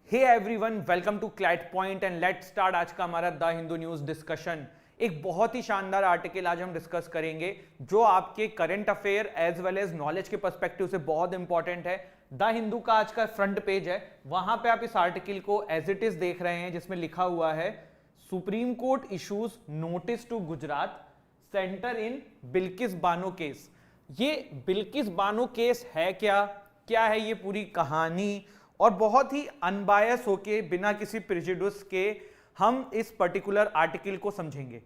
Hey everyone, welcome to CLAT point and let's start आज का हमारा द हिंदू न्यूज डिस्कशन। एक बहुत ही शानदार आर्टिकल आज हम डिस्कस करेंगे जो आपके current affair as well as knowledge के पर्सपेक्टिव से बहुत इंपॉर्टेंट है। द हिंदू का आज का फ्रंट पेज है, वहां पे आप इस आर्टिकल को एज इट इज देख रहे हैं जिसमें लिखा हुआ है Supreme Court issues notice to Gujarat centre in Bilkis Bano case. ये बिल्किस बानो केस है क्या है ये पूरी कहानी, और बहुत ही अनबायस होके बिना किसी प्रेजुडिस के हम इस पर्टिकुलर आर्टिकल को समझेंगे।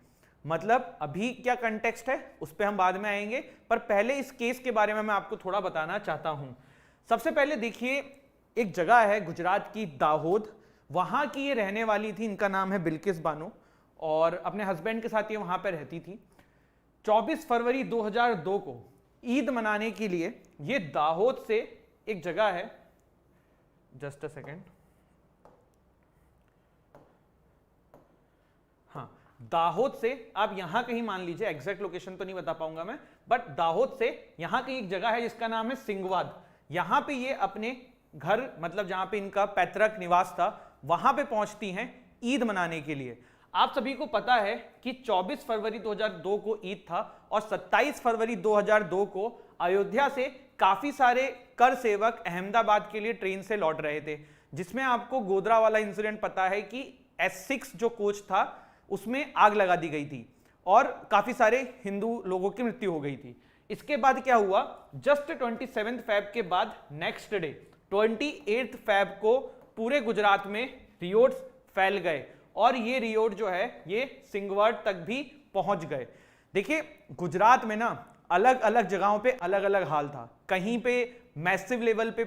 मतलब अभी क्या कंटेक्स्ट है उस पर हम बाद में आएंगे, पर पहले इस केस के बारे में मैं आपको थोड़ा बताना चाहता हूं। सबसे पहले देखिए, एक जगह है गुजरात की दाहोद, वहां की ये रहने वाली थी, इनका नाम है बिल्किस बानो और अपने हस्बैंड के साथ ये वहां पर रहती थी। 24 फरवरी 2002 को ईद मनाने के लिए ये दाहोद से एक जगह है, जस्ट अ सेकेंड, हाँ, दाहोद से आप यहां कहीं मान लीजिए, एग्जैक्ट लोकेशन तो नहीं बता पाऊंगा मैं, बट दाहोद से यहां कहीं एक जगह है जिसका नाम है सिंगवाद। यहां पे ये अपने घर, मतलब जहां पे इनका पैतृक निवास था, वहां पे पहुंचती हैं ईद मनाने के लिए। आप सभी को पता है कि 24 फरवरी 2002 को ईद था और 27 फरवरी 2002 को अयोध्या से काफी सारे कर सेवक अहमदाबाद के लिए ट्रेन से लौट रहे थे, जिसमें आपको गोधरा वाला इंसिडेंट पता है कि S6 जो कोच था उसमें आग लगा दी गई थी और काफी सारे हिंदू लोगों की मृत्यु हो गई थी। इसके बाद क्या हुआ, जस्ट 27 फेब के बाद नेक्स्ट डे 28 फेब को पूरे गुजरात में रियोट्स फैल गए और ये रियोट जो है ये सिंगवड तक भी पहुंच गए। देखिए, गुजरात में ना अलग अलग जगहों पे अलग अलग हाल था, कहीं पे मैसिव लेवल पे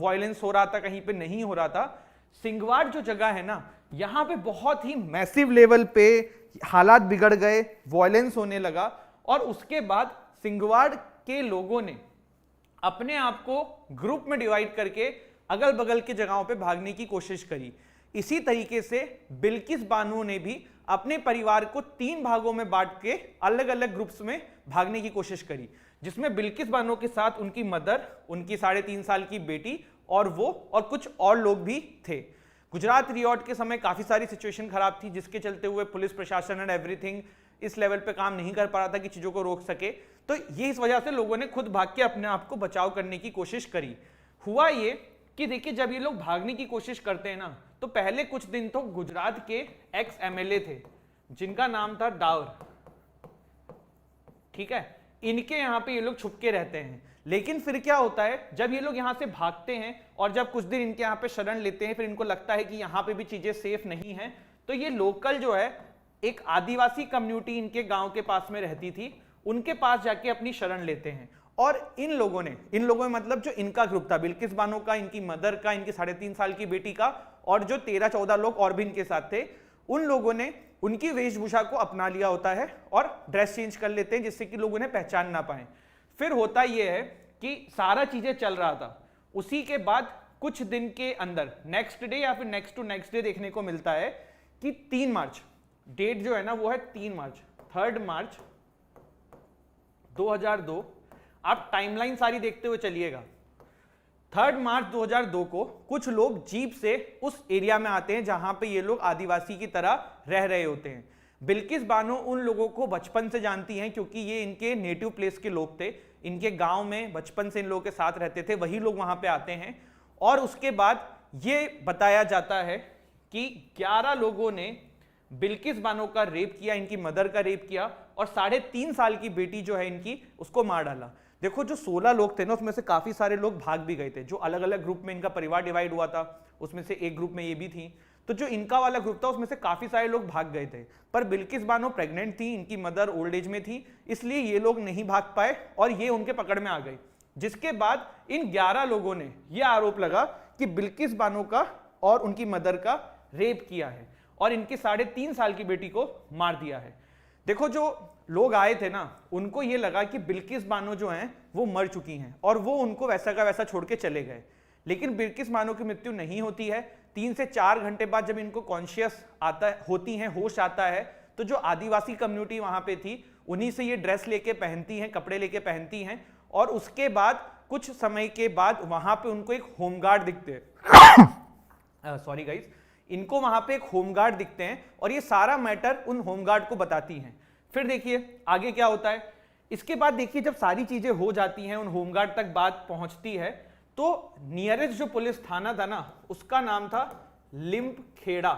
वायलेंस हो रहा था, कहीं पे नहीं हो रहा था। सिंगवाड़ जो जगह है ना, यहां पे बहुत ही मैसिव लेवल पे हालात बिगड़ गए, वायलेंस होने लगा और उसके बाद सिंगवाड़ के लोगों ने अपने आप को ग्रुप में डिवाइड करके अगल बगल के जगहों पे भागने की कोशिश करी। इसी तरीके से बिल्किस बानो ने भी अपने परिवार को 3 भागों में बांट के अलग अलग ग्रुप्स में भागने की कोशिश करी, जिसमें बिल्किस बानो के साथ उनकी मदर, उनकी 3.5 साल की बेटी और वो और कुछ और लोग भी थे। गुजरात रियोट के समय काफी सारी सिचुएशन खराब थी, जिसके चलते हुए पुलिस प्रशासन एंड एवरीथिंग इस लेवल पे काम नहीं कर पा रहा था कि चीजों को रोक सके। तो ये इस वजह से लोगों ने खुद भाग के अपने आप को बचाव करने की कोशिश करी। हुआ ये कि देखिए, जब ये लोग भागने की कोशिश करते हैं ना, तो पहले कुछ दिन तो गुजरात के एक्स MLA थे जिनका नाम था डावर, ठीक है, इनके यहां पे ये लोग छुप के रहते हैं। लेकिन फिर क्या होता है, जब ये लोग यहां से भागते हैं और जब कुछ दिन इनके यहां पे शरण लेते हैं, फिर इनको लगता है कि यहां पे भी चीजें सेफ नहीं है, तो ये लोकल जो है एक आदिवासी कम्युनिटी इनके गांव के पास में रहती थी, उनके पास जाके अपनी शरण लेते हैं। और इन लोगों में मतलब जो इनका ग्रुप था, बिल्किस बानो का, इनकी मदर का, इनकी 3.5 साल की बेटी का और जो 13-14 लोग और भी इनके साथ थे, उन लोगों ने उनकी वेशभूषा को अपना लिया होता है और ड्रेस चेंज कर लेते हैं जिससे कि लोग उन्हें पहचान ना पाए। फिर होता यह है कि सारा चीजें चल रहा था, उसी के बाद कुछ दिन के अंदर नेक्स्ट डे या फिर नेक्स्ट टू नेक्स्ट डे देखने को मिलता है कि 3 मार्च, डेट जो है ना वो है 3 मार्च, 3 मार्च 2002। आप टाइमलाइन सारी देखते हुए चलिएगा। 3 मार्च 2002 को कुछ लोग जीप से उस एरिया में आते हैं जहां पे ये लोग आदिवासी की तरह रह रहे होते हैं। बिल्किस बानो उन लोगों को बचपन से जानती हैं क्योंकि ये इनके नेटिव प्लेस के लोग थे, इनके गांव में बचपन से इन लोगों के साथ रहते थे, वही लोग वहां पे आते हैं। और उसके बाद ये बताया जाता है कि 11 लोगों ने बिल्किस बानो का रेप किया, इनकी मदर का रेप किया और 3.5 साल की बेटी जो है इनकी, उसको मार डाला। देखो, जो 16 लोग थे ना, उसमें से काफी सारे लोग भाग भी गए थे। जो अलग अलग ग्रुप में इनका परिवार डिवाइड हुआ था, उसमें से एक ग्रुप में ये भी थी, तो जो इनका वाला ग्रुप था उसमें से काफी सारे लोग भाग गए थे। पर बिल्किस बानो प्रेग्नेंट थी, इनकी मदर ओल्ड एज में थी, इसलिए ये लोग नहीं भाग पाए और ये उनके पकड़ में आ गए। जिसके बाद इन 11 लोगों ने यह आरोप लगा कि बिल्किस बानो का और उनकी मदर का रेप किया है और इनकी 3.5 साल की बेटी को मार दिया है। देखो, जो लोग आए थे ना, उनको ये लगा कि बिल्किस बानो जो हैं वो मर चुकी हैं और वो उनको वैसा का वैसा छोड़ के चले गए। लेकिन बिल्किस बानो की मृत्यु नहीं होती है। 3 से 4 घंटे बाद जब इनको कॉन्शियस होती हैं, होश आता है, तो जो आदिवासी कम्युनिटी वहां पे थी उन्हीं से ये ड्रेस लेके पहनती हैं, कपड़े लेके पहनती हैं और उसके बाद कुछ समय के बाद वहां पे उनको एक होमगार्ड दिखते हैं सॉरी गाइस, इनको वहां पे एक होमगार्ड दिखते हैं और ये सारा मैटर उन होमगार्ड को बताती हैं। फिर देखिए आगे क्या होता है। इसके बाद देखिए जब सारी चीजें हो जाती हैं, उन होमगार्ड तक बात पहुंचती है, तो नियरेस्ट जो पुलिस थाना था ना, उसका नाम था लिम्बखेड़ा।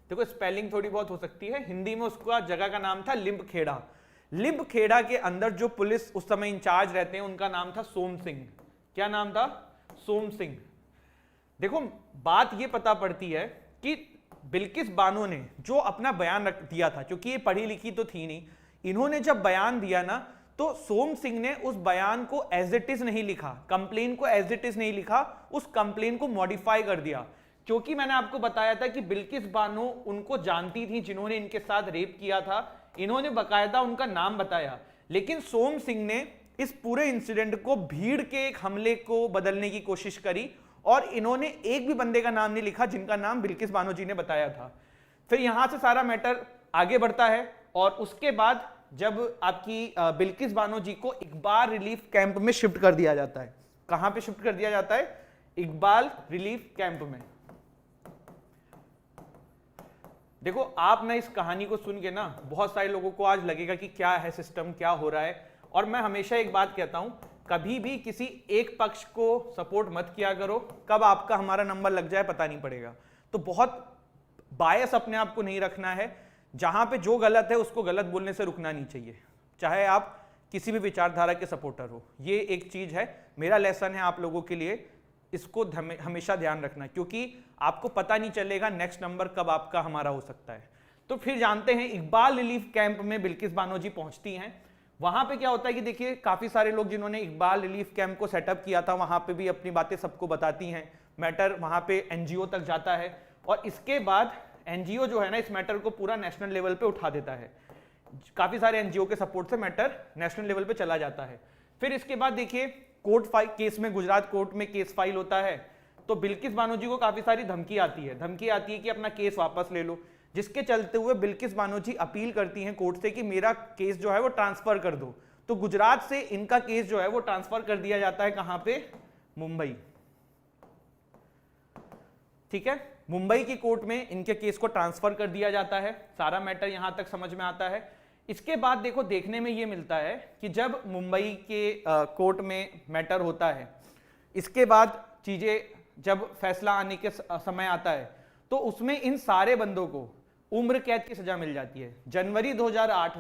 देखो स्पेलिंग थोड़ी बहुत हो सकती है, हिंदी में उसका जगह का नाम था लिम्बखेड़ा। लिम्बखेड़ा के अंदर जो पुलिस उस समय इंचार्ज रहते हैं उनका नाम था सोम सिंह। क्या नाम था? सोम सिंह। देखो बात ये पता पड़ती है कि बिल्किस बानो ने जो अपना बयान रख दिया था, क्योंकि ये पढ़ी लिखी तो थी नहीं, इन्होंने जब बयान दिया ना, तो सोम सिंह ने उस बयान को एज इट इज नहीं लिखा, कंप्लेन को एज इट इज नहीं लिखा, उस कंप्लेन को मॉडिफाई कर दिया। क्योंकि मैंने आपको बताया था कि बिल्किस बानो उनको जानती थी जिन्होंने इनके साथ रेप किया था, इन्होंने बकायदा उनका नाम बताया, लेकिन सोम सिंह ने इस पूरे इंसिडेंट को भीड़ के एक हमले को बदलने की कोशिश करी और इन्होंने एक भी बंदे का नाम नहीं लिखा जिनका नाम बिल्किस बानो जी ने बताया था। फिर यहां से सारा मैटर आगे बढ़ता है और उसके बाद जब आपकी बिल्किस बानो जी को इकबाल रिलीफ कैंप में शिफ्ट कर दिया जाता है। कहां पे शिफ्ट कर दिया जाता है? इकबाल रिलीफ कैंप में। देखो आप ना इस कहानी को सुन के ना बहुत सारे लोगों को आज लगेगा कि क्या है सिस्टम, क्या हो रहा है, और मैं हमेशा एक बात कहता हूं, कभी भी किसी एक पक्ष को सपोर्ट मत किया करो, कब आपका हमारा नंबर लग जाए पता नहीं पड़ेगा। तो बहुत बायस अपने आप को नहीं रखना है, जहां पे जो गलत है उसको गलत बोलने से रुकना नहीं चाहिए, चाहे आप किसी भी विचारधारा के सपोर्टर हो। ये एक चीज है, मेरा लेसन है आप लोगों के लिए, इसको हमेशा ध्यान रखना, क्योंकि आपको पता नहीं चलेगा नेक्स्ट नंबर कब आपका हमारा हो सकता है। तो फिर जानते हैं इकबाल रिलीफ कैंप में बिल्किस बानो जी पहुंचती हैं। वहां पे क्या होता है कि देखिए काफी सारे लोग जिन्होंने इकबाल रिलीफ कैंप को सेटअप किया था वहां पे भी अपनी बातें सबको बताती हैं, मैटर वहां पे एनजीओ तक जाता है और इसके बाद एनजीओ जो है ना इस मैटर को पूरा नेशनल लेवल पे उठा देता है। काफी सारे एनजीओ के सपोर्ट से मैटर नेशनल लेवल पे चला जाता है। फिर इसके बाद देखिए कोर्ट केस में, गुजरात कोर्ट में केस फाइल होता है, तो बिल्किस बानो जी को काफी सारी धमकी आती है कि अपना केस वापस ले लो, जिसके चलते हुए बिल्किस बानो जी अपील करती हैं कोर्ट से कि मेरा केस जो है वो ट्रांसफर कर दो। तो गुजरात से इनका केस जो है वो ट्रांसफर कर दिया जाता है कहां पे? मुंबई। ठीक है, मुंबई की कोर्ट में इनके केस को ट्रांसफर कर दिया जाता है। सारा मैटर यहां तक समझ में आता है। इसके बाद देखो देखने में यह मिलता है कि जब मुंबई के कोर्ट में मैटर होता है, इसके बाद चीजें जब फैसला आने के समय आता है, तो उसमें इन सारे बंदों को उम्र कैद की सजा मिल जाती है। जनवरी 2008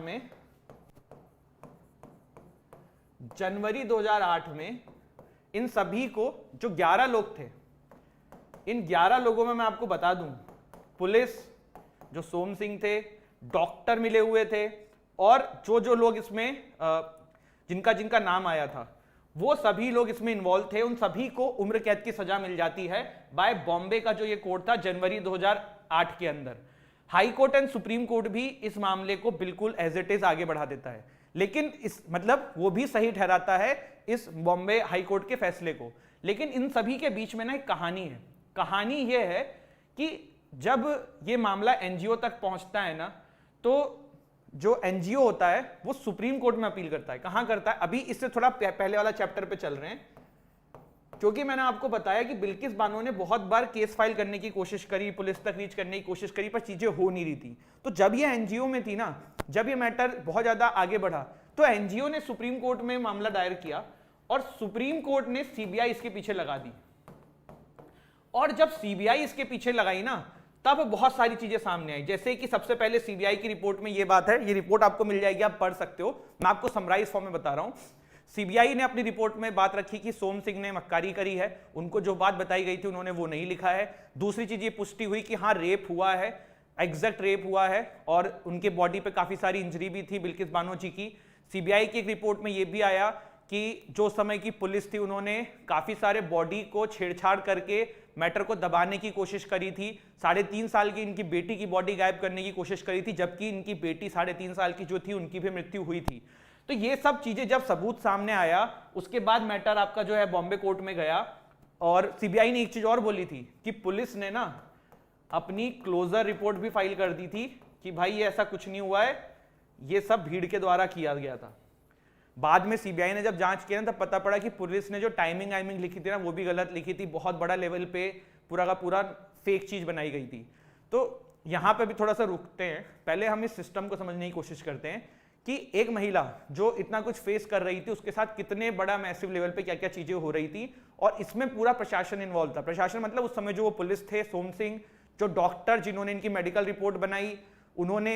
में इन सभी को, जो 11 लोग थे, इन 11 लोगों में मैं आपको बता दूं, पुलिस, जो सोम सिंह थे, डॉक्टर मिले हुए थे और जो लोग इसमें जिनका जिनका नाम आया था वो सभी लोग इसमें इन्वॉल्व थे, उन सभी को उम्र कैद की सजा मिल जाती है बाय बॉम्बे का जो ये कोर्ट था जनवरी 2008 के अंदर। High court and supreme court भी इस मामले को बिल्कुल एज इट इज आगे बढ़ा देता है, लेकिन इस मतलब वो भी सही ठहराता है इस बॉम्बे हाई कोर्ट के फैसले को। लेकिन इन सभी के बीच में ना एक कहानी है। कहानी यह है कि जब ये मामला एनजीओ तक पहुंचता है ना, तो जो एनजीओ होता है वो सुप्रीम कोर्ट में अपील करता है। कहां करता है? अभी इससे थोड़ा पहले वाला चैप्टर पे चल रहे हैं, क्योंकि मैंने आपको बताया कि बिल्किस बानो ने बहुत बार केस फाइल करने की कोशिश करी, पुलिस तक रीच करने की कोशिश करी, पर चीजें हो नहीं रही थी। तो जब ये एनजीओ में थी ना, जब ये मैटर बहुत ज्यादा आगे बढ़ा, तो एनजीओ ने सुप्रीम कोर्ट में मामला दायर किया और सुप्रीम कोर्ट ने सीबीआई इसके पीछे लगा दी। और जब सीबीआई इसके पीछे लगाई ना, तब बहुत सारी चीजें सामने आई। जैसे कि सबसे पहले सीबीआई की रिपोर्ट में ये बात है, ये रिपोर्ट आपको मिल जाएगी, आप पढ़ सकते हो, मैं आपको समराइज फॉर्म में बता रहा हूं। सीबीआई ने अपनी रिपोर्ट में बात रखी कि सोम सिंह ने मक्कारी करी है, उनको जो बात बताई गई थी उन्होंने वो नहीं लिखा है। दूसरी चीज ये पुष्टि हुई कि हाँ रेप हुआ है, एग्जैक्ट रेप हुआ है और उनके बॉडी पे काफी सारी इंजरी भी थी बिल्किस बानो जी की। सीबीआई की एक रिपोर्ट में ये भी आया कि जो समय की पुलिस थी उन्होंने काफी सारे बॉडी को छेड़छाड़ करके मैटर को दबाने की कोशिश करी थी। 3.5 साल की इनकी बेटी की बॉडी गायब करने की कोशिश करी थी, जबकि इनकी बेटी 3.5 साल की जो थी उनकी भी मृत्यु हुई थी। तो ये सब चीजें जब सबूत सामने आया, उसके बाद मैटर आपका जो है बॉम्बे कोर्ट में गया और सीबीआई ने एक चीज और बोली थी कि पुलिस ने ना अपनी क्लोजर रिपोर्ट भी फाइल कर दी थी कि भाई ये ऐसा कुछ नहीं हुआ है, ये सब भीड़ के द्वारा किया गया था। बाद में सीबीआई ने जब जांच किया ना, तब पता पड़ा कि पुलिस ने जो टाइमिंग लिखी थी ना वो भी गलत लिखी थी। बहुत बड़ा लेवल पे पूरा का पूरा फेक चीज बनाई गई थी। तो यहां पे भी थोड़ा सा रुकते हैं, पहले हम इस सिस्टम को समझने की कोशिश करते हैं कि एक महिला जो इतना कुछ फेस कर रही थी उसके साथ कितने बड़ा मैसिव लेवल पे क्या क्या चीजें हो रही थी, और इसमें पूरा प्रशासन इन्वॉल्व था। प्रशासन मतलब उस समय जो वो पुलिस थे, सोम सिंह, जो डॉक्टर जिन्होंने इनकी मेडिकल रिपोर्ट बनाई, उन्होंने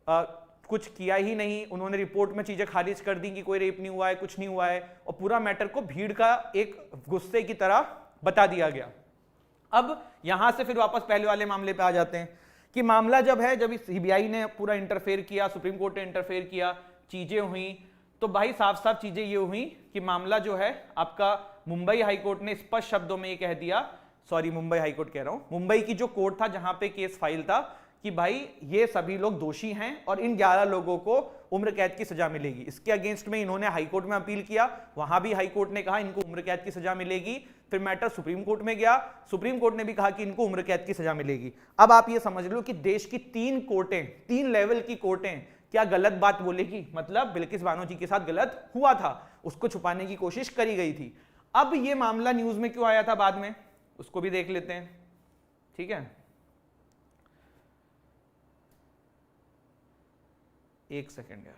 कुछ किया ही नहीं, उन्होंने रिपोर्ट में चीजें खारिज कर दी कि कोई रेप नहीं हुआ है, कुछ नहीं हुआ है, और पूरा मैटर को भीड़ का एक गुस्से की तरह बता दिया गया। अब यहां से फिर वापस पहले वाले मामले पे आ जाते हैं कि मामला जब इस सीबीआई ने पूरा इंटरफेयर किया, सुप्रीम कोर्ट ने इंटरफेयर किया, चीजें हुई, तो भाई साफ साफ चीजें ये हुई कि मामला जो है आपका मुंबई हाईकोर्ट ने स्पष्ट शब्दों में ये कह दिया, सॉरी मुंबई हाईकोर्ट कह रहा हूं, मुंबई की जो कोर्ट था जहां पे केस फाइल था, कि भाई ये सभी लोग दोषी हैं और इन 11 लोगों को उम्र कैद की सजा मिलेगी। इसके अगेंस्ट में इन्होंने हाईकोर्ट में अपील किया, वहां भी हाईकोर्ट ने कहा इनको उम्र कैद की सजा मिलेगी। फिर मैटर सुप्रीम कोर्ट में गया, सुप्रीम कोर्ट ने भी कहा कि इनको उम्र कैद की सजा मिलेगी। अब आप ये समझ लो कि देश की 3 कोर्टें, 3 लेवल की कोर्टें क्या गलत बात बोलेगी, मतलब बिल्किस बानो जी के साथ गलत हुआ था, उसको छुपाने की कोशिश करी गई थी। अब ये मामला न्यूज में क्यों आया था बाद में, उसको भी देख लेते हैं, ठीक है। एक सेकेंड यार,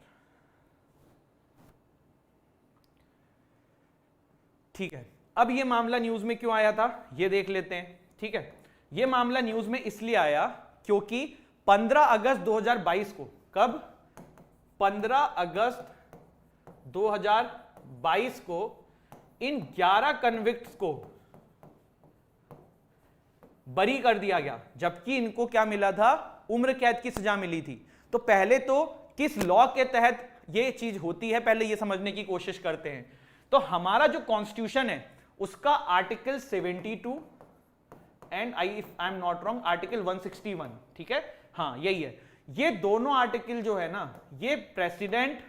ठीक है। अब ये मामला न्यूज में क्यों आया था ये देख लेते हैं, ठीक है। ये मामला न्यूज में इसलिए आया क्योंकि 15 अगस्त 2022 को, कब, 15 अगस्त 2022 को इन 11 कन्विक्ट्स को बरी कर दिया गया, जबकि इनको क्या मिला था, उम्र कैद की सजा मिली थी। तो पहले तो किस लॉ के तहत ये चीज होती है, पहले ये समझने की कोशिश करते हैं। तो हमारा जो कॉन्स्टिट्यूशन है उसका article 72 and I am not wrong article 161, ठीक है, हाँ यही है। ये दोनों आर्टिकल जो है ना, ये प्रेसिडेंट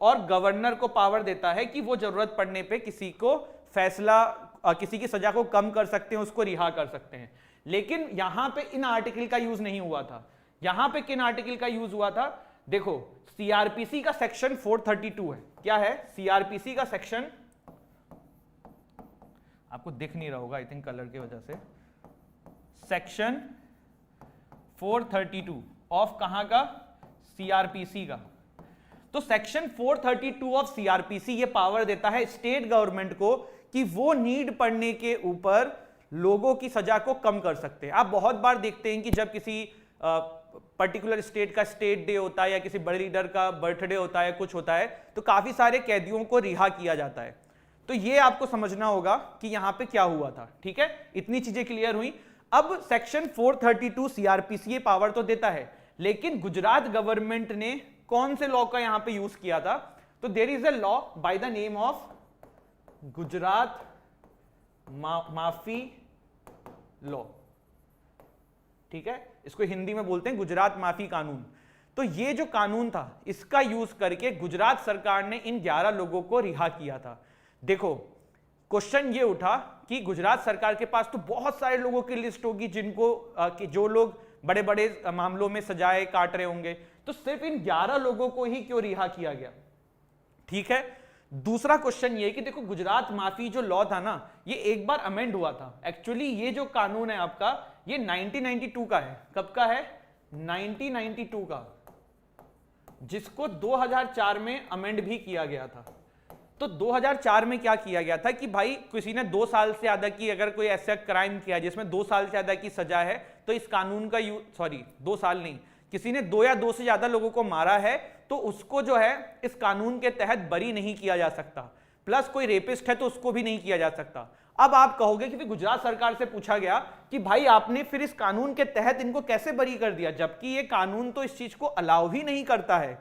और गवर्नर को पावर देता है कि वो जरूरत पड़ने पे किसी को फैसला, किसी की सजा को कम कर सकते हैं, उसको रिहा कर सकते हैं। लेकिन यहां पे इन आर्टिकल का यूज नहीं हुआ था। यहां पे किन आर्टिकल का यूज हुआ था, देखो सीआरपीसी का सेक्शन 432 है, क्या है सीआरपीसी का सेक्शन, आपको दिख नहीं रहा होगा आई थिंक कलर की वजह से, सेक्शन 432 ऑफ कहां का, सीआरपीसी का। तो सेक्शन 432 ऑफ सीआरपीसी ये पावर देता है स्टेट गवर्नमेंट को कि वो नीड पड़ने के ऊपर लोगों की सजा को कम कर सकते हैं। आप बहुत बार देखते हैं कि जब किसी पर्टिकुलर स्टेट का स्टेट डे होता है या किसी बड़े लीडर का बर्थडे होता है, कुछ होता है, तो काफी सारे कैदियों को रिहा किया जाता है। तो ये आपको समझना होगा कि यहां पे क्या हुआ था, ठीक है। इतनी चीजें क्लियर हुई। अब सेक्शन 432 सीआरपीसी ये पावर तो देता है, लेकिन गुजरात गवर्नमेंट ने कौन से लॉ का यहां पे यूज किया था, तो there is a law by the name of Gujarat माफी लॉ, ठीक है, इसको हिंदी में बोलते हैं गुजरात माफी कानून। तो ये जो कानून था इसका यूज करके गुजरात सरकार ने इन 11 लोगों को रिहा किया था। देखो क्वेश्चन ये उठा कि गुजरात सरकार के पास तो बहुत सारे लोगों की लिस्ट होगी जिनको कि जो लोग बड़े बड़े मामलों में सजाए काट रहे होंगे, तो सिर्फ इन 11 लोगों को ही क्यों रिहा किया गया, ठीक है। दूसरा क्वेश्चन ये कि देखो गुजरात माफी जो लॉ था ना, ये एक बार अमेंड हुआ था। एक्चुअली ये जो कानून है आपका, ये 1992 का है। कब का है, 1992 का, जिसको 2004 में अमेंड भी किया गया था। तो 2004 में क्या किया गया था कि भाई किसी ने 2 साल से ज्यादा की अगर कोई ऐसा क्राइम किया जिसमें 2 साल से ज्यादा की सजा है, तो इस कानून का 2 साल नहीं, किसी ने 2 या 2 से ज्यादा लोगों को मारा है तो उसको जो है इस कानून के तहत बरी नहीं किया जा सकता। प्लस कोई रेपिस्ट है तो उसको भी नहीं किया जा सकता। अब आप कहोगे कि गुजरात सरकार से पूछा गया कि भाई आपने फिर इस कानून के तहत इनको कैसे बरी कर दिया, जबकि ये कानून तो इस चीज को अलाउ ही नहीं करता है।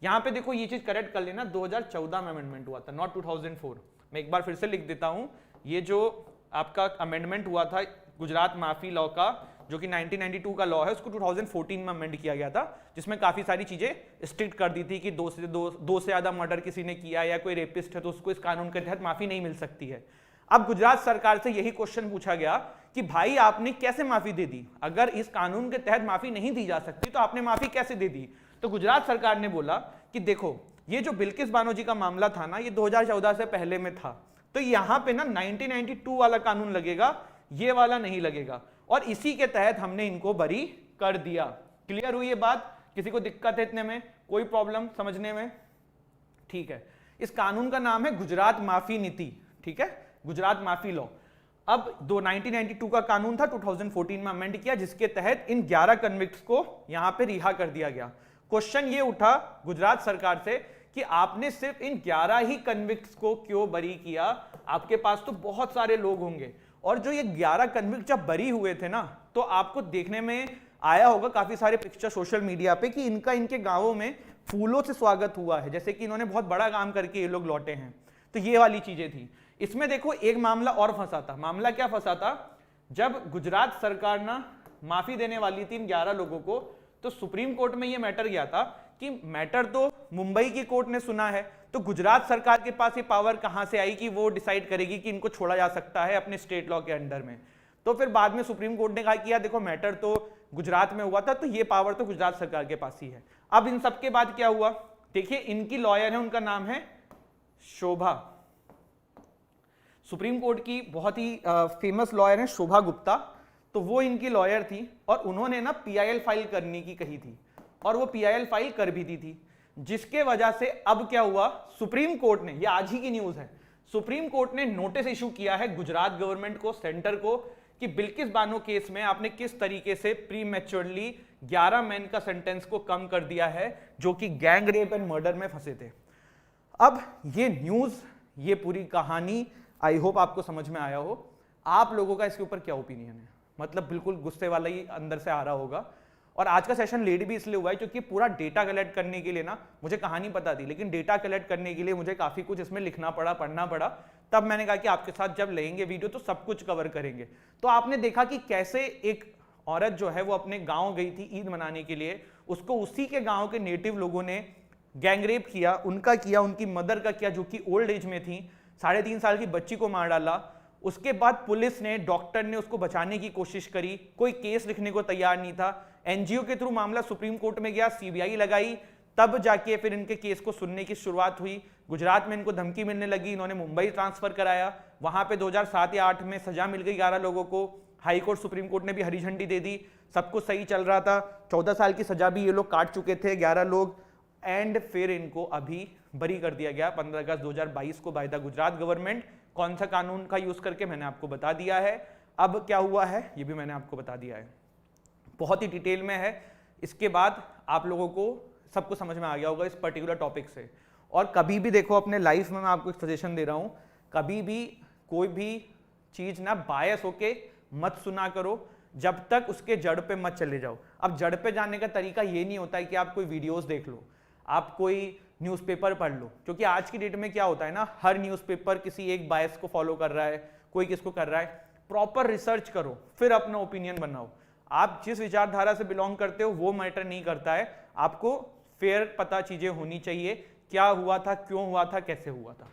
यहां पे देखो ये चीज करेक्ट कर लेना, 2014 में अमेंडमेंट हुआ था, नॉट 2004। मैं एक बार फिर से लिख देता हूं, ये जो आपका अमेंडमेंट हुआ था गुजरात माफी लॉ का, जो कि 1992 का लॉ है, उसको 2014 में अमेंड किया गया था, जिसमें काफी सारी चीजें स्ट्रिक्ट कर दी थी कि 2 से ज्यादा मर्डर किसी ने किया या कोई रेपिस्ट है तो उसको इस कानून के तहत माफी नहीं मिल सकती है। अब गुजरात सरकार से यही क्वेश्चन पूछा गया कि भाई आपने कैसे माफी दे दी, अगर इस कानून के तहत माफी नहीं दी जा सकती तो आपने माफी कैसे दे दी। तो गुजरात सरकार ने बोला कि देखो ये जो बिल्किस बानो जी का मामला था ना, ये 2014 से पहले में था, तो यहां पे ना 1992 वाला कानून लगेगा ये वाला नहीं लगेगा, और इसी के तहत हमने इनको बरी कर दिया। क्लियर हुई ये बात? किसी को दिक्कत है इतने में? कोई प्रॉब्लम समझने में? ठीक है। इस कानून का नाम है गुजरात माफी नीति, ठीक है, गुजरात माफी लॉ। अब 1992 का कानून था, 2014 में अमेंड किया, जिसके तहत इन 11 कन्विक्ट्स को यहां पे रिहा कर दिया गया। क्वेश्चन ये उठा गुजरात सरकार से कि आपने सिर्फ इन 11 ही कन्विक्ट्स को क्यों बरी किया? आपके पास तो बहुत सारे लोग होंगे, और जो ये 11 कन्विक्ट जब बरी हुए थे ना, तो आपको देखने में आया होगा काफी सारे पिक्चर सोशल मीडिया पे कि इनका इनके गांवों में फूलों से स्वागत हुआ है, जैसे कि इन्होंने बहुत बड़ा काम करके ये लोग लौटे हैं। तो ये वाली चीजें थी। इसमें देखो एक मामला और फंसा था। मामला क्या फंसा था? जब गुजरात सरकार ना माफी देने वाली थी इन 11 लोगों को, तो सुप्रीम कोर्ट में ये मैटर गया था कि मैटर तो मुंबई की कोर्ट ने सुना है, तो गुजरात सरकार के पास ये पावर कहां से आई कि वो डिसाइड करेगी कि इनको छोड़ा जा सकता है अपने स्टेट लॉ के अंडर में? तो फिर बाद में सुप्रीम कोर्ट ने कहा कि यार देखो मैटर तो गुजरात में हुआ था, तो ये पावर तो गुजरात सरकार के पास ही है। अब इन सब के बाद क्या हुआ? देखिए, इनकी लॉयर है, उनका नाम है शोभा, सुप्रीम कोर्ट की बहुत ही फेमस लॉयर है शोभा गुप्ता। तो वो इनकी लॉयर थी, और उन्होंने ना PIL फाइल करने की कही थी, और वो PIL फाइल कर भी दी थी, जिसके वजह से अब क्या हुआ? सुप्रीम कोर्ट ने, ये आज ही की न्यूज है, सुप्रीम कोर्ट ने नोटिस इशू किया है गुजरात गवर्नमेंट को, सेंटर को, कि बिल्किस बानो केस में आपने किस तरीके से प्रीमैच्योरली 11 मैन का सेंटेंस को कम कर दिया है जो कि गैंग रेप एंड मर्डर में फंसे थे। अब ये न्यूज, ये पूरी कहानी आई होप आपको समझ में आया हो। आप लोगों का इसके ऊपर क्या ओपिनियन है? मतलब बिल्कुल गुस्से वाला ही अंदर से आ रहा होगा। और आज का सेशन लेट भी इसलिए हुआ है क्योंकि पूरा डेटा कलेक्ट करने के लिए ना, मुझे कहानी पता थी, लेकिन डेटा कलेक्ट करने के लिए मुझे काफी कुछ इसमें लिखना पड़ा, पढ़ना पड़ा। तब मैंने कहा कि आपके साथ जब लेंगे वीडियो तो सब कुछ कवर करेंगे। तो आपने देखा कि कैसे एक औरत जो है वो अपने गांव गई थी ईद मनाने के लिए, उसको उसी के गांव के नेटिव लोगों ने गैंगरेप किया, उनकी मदर का किया, जो कि ओल्ड एज में थी, 3.5 साल की बच्ची को मार डाला। उसके बाद पुलिस ने, डॉक्टर ने उसको बचाने की कोशिश करी, कोई केस लिखने को तैयार नहीं था। एनजीओ के थ्रू मामला सुप्रीम कोर्ट में गया, CBI लगाई, तब जाके फिर इनके केस को सुनने की शुरुआत हुई। गुजरात में इनको धमकी मिलने लगी, इन्होंने मुंबई ट्रांसफर कराया, वहां पे 2007 या 8 में सजा मिल गई 11 लोगों को। हाई कोर्ट, सुप्रीम कोर्ट ने भी हरी झंडी दे दी, सब कुछ सही चल रहा था। 14 साल की सजा भी ये लोग काट चुके थे 11 लोग, एंड फिर इनको अभी बरी कर दिया गया 15 अगस्त 2022 को बाय द गुजरात गवर्नमेंट। कौन सा कानून का यूज करके मैंने आपको बता दिया है। अब क्या हुआ है ये भी मैंने आपको बता दिया है, बहुत ही डिटेल में है। इसके बाद आप लोगों को सब कुछ समझ में आ गया होगा इस पर्टिकुलर टॉपिक से। और कभी भी देखो अपने लाइफ में मैं आपको एक सजेशन दे रहा हूं, कभी भी कोई भी चीज ना बायस होके मत सुना करो, जब तक उसके जड़ पे मत चले जाओ। अब जड़ पे जाने का तरीका ये नहीं होता है कि आप कोई वीडियोस देख लो, आप कोई न्यूज़पेपर पढ़ लो, क्योंकि आज की डेट में क्या होता है ना, हर न्यूज़पेपर किसी एक बायस को फॉलो कर रहा है, कोई किसको कर रहा है। प्रॉपर रिसर्च करो, फिर अपना ओपिनियन बनाओ। आप जिस विचारधारा से बिलोंग करते हो वो मैटर नहीं करता है, आपको फेयर पता चीजें होनी चाहिए, क्या हुआ था, क्यों हुआ था, कैसे हुआ था।